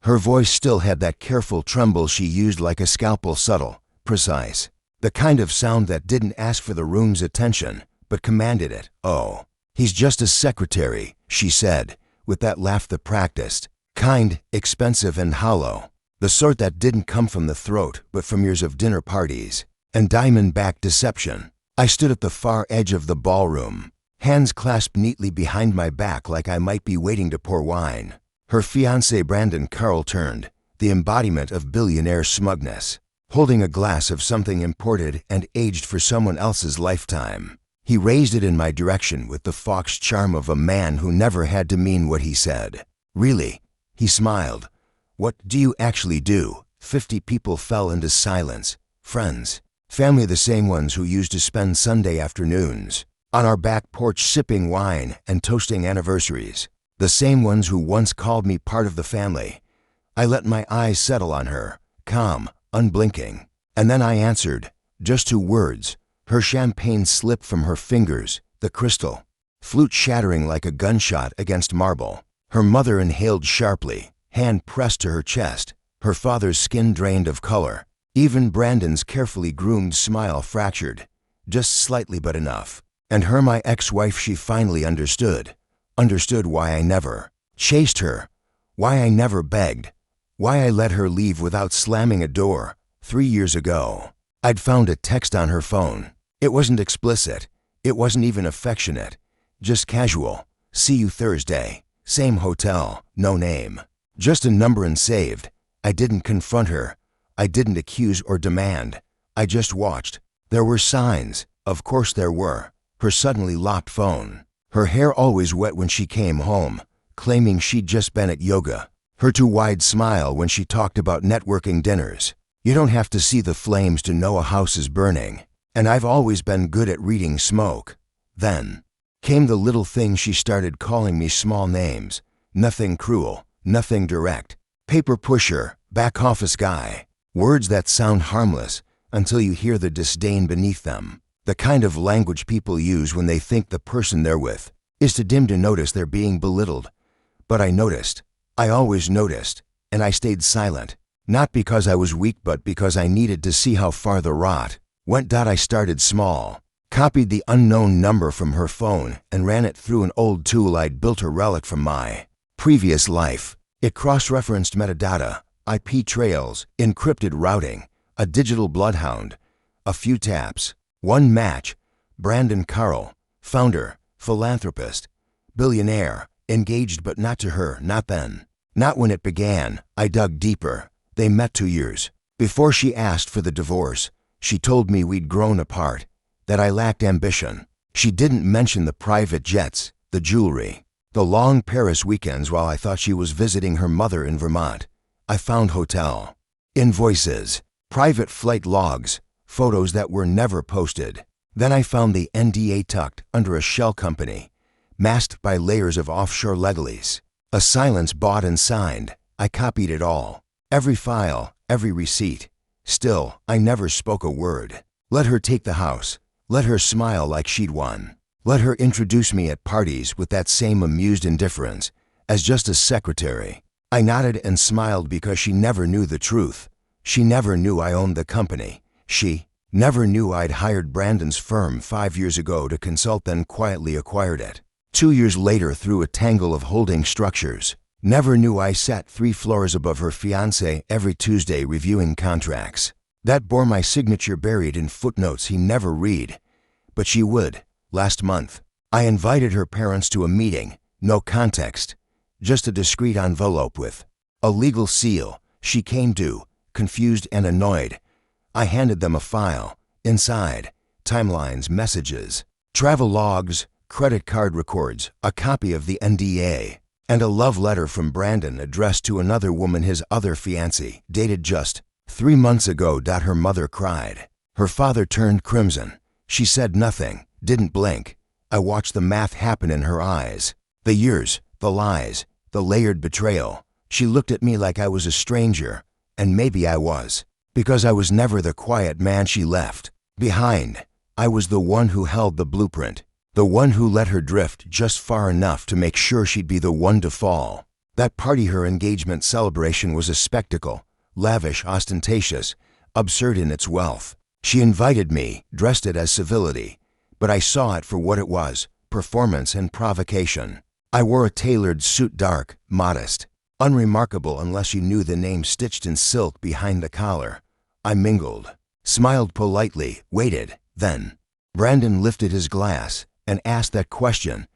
Her voice still had that careful tremble she used, like a scalpel, subtle, precise. The kind of sound that didn't ask for the room's attention, but commanded it. "Oh, he's just a secretary," she said, with that laugh that practiced. Kind, expensive, and hollow. The sort that didn't come from the throat, but from years of dinner parties and diamond-backed deception. I stood at the far edge of the ballroom, hands clasped neatly behind my back like I might be waiting to pour wine. Her fiancé Brandon Carl turned, the embodiment of billionaire smugness, holding a glass of something imported and aged for someone else's lifetime. He raised it in my direction with the fox charm of a man who never had to mean what he said. "Really?" He smiled. "What do you actually do?" 50 people fell into silence. Friends. Family, the same ones who used to spend Sunday afternoons on our back porch sipping wine and toasting anniversaries. The same ones who once called me part of the family. I let my eyes settle on her, calm, unblinking. And then I answered, just 2 words. Her champagne slipped from her fingers, the crystal flute shattering like a gunshot against marble. Her mother inhaled sharply, hand pressed to her chest, her father's skin drained of color. Even Brandon's carefully groomed smile fractured, just slightly but enough. And her, my ex-wife, she finally understood why I never chased her, why I never begged, why I let her leave without slamming a door. 3 years ago, I'd found a text on her phone. It wasn't explicit, it wasn't even affectionate, just casual. "See you Thursday, same hotel, no name." Just a number and saved. I didn't confront her. I didn't accuse or demand. I just watched. There were signs, of course there were. Her suddenly locked phone. Her hair always wet when she came home, claiming she'd just been at yoga. Her too wide smile when she talked about networking dinners. You don't have to see the flames to know a house is burning. And I've always been good at reading smoke. Then came the little things. She started calling me small names. Nothing cruel, nothing direct. Paper pusher, back office guy. Words that sound harmless until you hear the disdain beneath them. The kind of language people use when they think the person they're with is too dim to notice they're being belittled. But I noticed. I always noticed. And I stayed silent. Not because I was weak, but because I needed to see how far the rot went. I started small. Copied the unknown number from her phone and ran it through an old tool I'd built, a relic from my previous life. It cross-referenced metadata, IP trails, encrypted routing, a digital bloodhound. A few taps. One match. Brandon Carl, founder, philanthropist, billionaire, engaged, but not to her, not then. Not when it began. I dug deeper. They met 2 years before she asked for the divorce. She told me we'd grown apart, that I lacked ambition. She didn't mention the private jets, the jewelry, the long Paris weekends while I thought she was visiting her mother in Vermont. I found hotel invoices, private flight logs, photos that were never posted. Then I found the NDA tucked under a shell company, masked by layers of offshore legalese. A silence bought and signed. I copied it all. Every file, every receipt. Still, I never spoke a word. Let her take the house. Let her smile like she'd won. Let her introduce me at parties with that same amused indifference, as just a secretary. I nodded and smiled because she never knew the truth. She never knew I owned the company. She never knew I'd hired Brandon's firm 5 years ago to consult, then quietly acquired it 2 years later through a tangle of holding structures. Never knew I sat 3 floors above her fiancé every Tuesday reviewing contracts that bore my signature buried in footnotes he never read. But she would. Last month, I invited her parents to a meeting. No context. Just a discreet envelope with a legal seal. She came to, confused and annoyed. I handed them a file. Inside, timelines, messages, travel logs, credit card records, a copy of the NDA, and a love letter from Brandon addressed to another woman, his other fiancée, dated just 3 months ago. Her mother cried. Her father turned crimson. She said nothing, didn't blink. I watched the math happen in her eyes. The years, the lies, the layered betrayal. She looked at me like I was a stranger, and maybe I was, because I was never the quiet man she left behind. I was the one who held the blueprint, the one who let her drift just far enough to make sure she'd be the one to fall. That party, her engagement celebration, was a spectacle, lavish, ostentatious, absurd in its wealth. She invited me, dressed it as civility, but I saw it for what it was, performance and provocation. I wore a tailored suit, dark, modest, unremarkable unless you knew the name stitched in silk behind the collar. I mingled, smiled politely, waited, then Brandon lifted his glass and asked that question.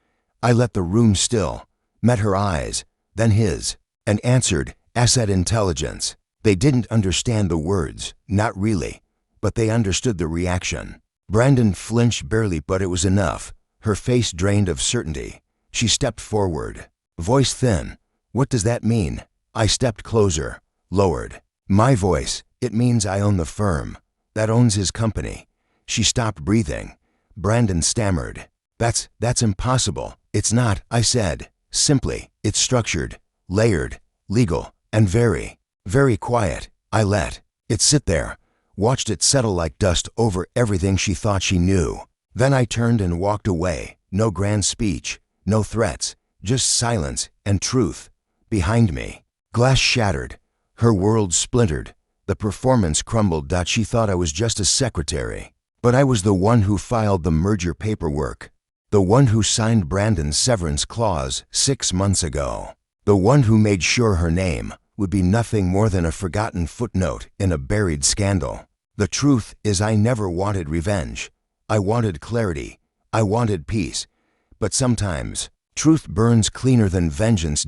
I let the room still, met her eyes, then his, and answered, asset intelligence. They didn't understand the words, not really, but they understood the reaction. Brandon flinched barely, but it was enough. Her face drained of certainty. She stepped forward, voice thin. What does that mean? I stepped closer, lowered my voice. It means I own the firm that owns his company. She stopped breathing. Brandon stammered. That's impossible. It's not, I said. Simply, it's structured, layered, legal, and very, very quiet. I let it sit there, watched it settle like dust over everything she thought she knew. Then I turned and walked away. No grand speech, no threats, just silence and truth. Behind me, glass shattered, her world splintered, the performance crumbled. She thought I was just a secretary, but I was the one who filed the merger paperwork, the one who signed Brandon's severance clause 6 months ago, the one who made sure her name would be nothing more than a forgotten footnote in a buried scandal. The truth is, I never wanted revenge. I wanted clarity. I wanted peace. But sometimes truth burns cleaner than vengeance.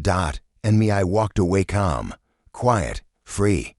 And me, I walked away calm, quiet, free.